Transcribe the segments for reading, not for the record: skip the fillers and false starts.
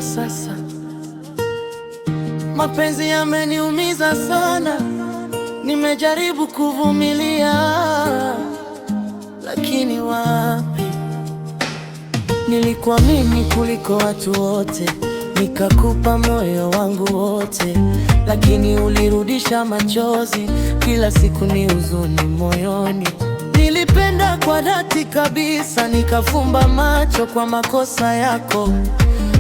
furaha sasa. Mapenzi yameniumiza sana, nimejaribu kuvumilia, lakini wapi. Nilikuamini kuliko watu wote, nikakupa moyo wangu wote, lakini ulirudisha machozi. Kila siku ni huzuni moyoni. Nilipenda kwa dhati kabisa, nikafumba macho kwa makosa yako,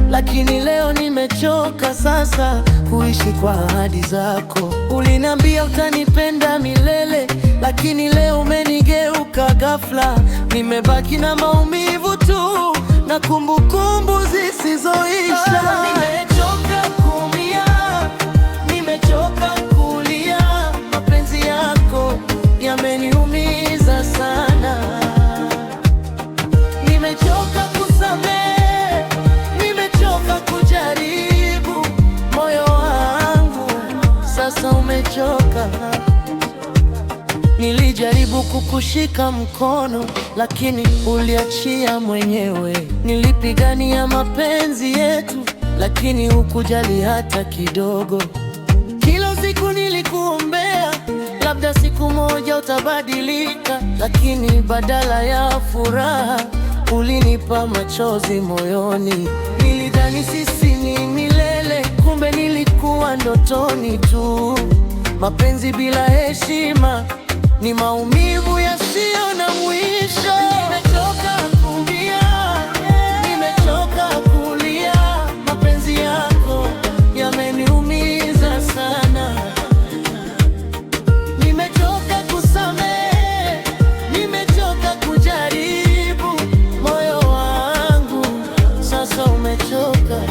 lakini leo nimechoka sasa kuishi kwa ahadi zako. Uliniambia utanipenda milele, lakini leo umenigeuka ghafla. Nimebaki na maumivu tu na kumbukumbu zisizoisha. Nimechoka kuumia, nimechoka kulia. Mapenzi yako yameniumiza sana. Nimechoka kusamehe, nimechoka kujaribu. Moyo wangu sasa umechoka. Nilijaribu kukushika mkono, lakini uliachia mwenyewe. Nilipigania mapenzi yetu, lakini hukujali hata kidogo. Kila siku nilikuombea, labda siku moja utabadilika, lakini badala ya furaha ulinipa machozi moyoni. Nilidhani sisi ni milele, kumbe nilikuwa ndotoni tu. Mapenzi bila heshima ni maumivu yasiyo na mwisho. Nimechoka kuumia, nimechoka kulia. Mapenzi yako yameniumiza sana. Nimechoka kusamehe, nimechoka kujaribu. Moyo wangu sasa umechoka.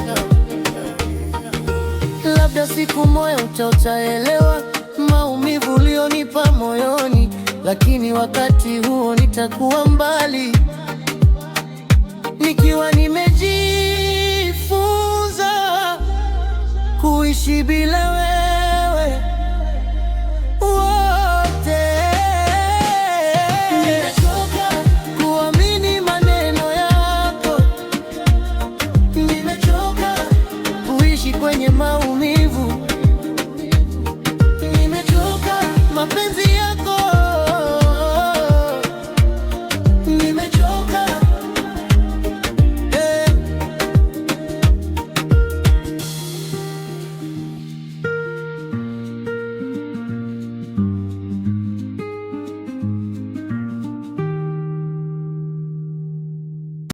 Labda siku moja utaelewa maumivu ulionipa moyoni, lakini wakati huo nitakuwa mbali, nikiwa nimejifunza kuishi bila wewe.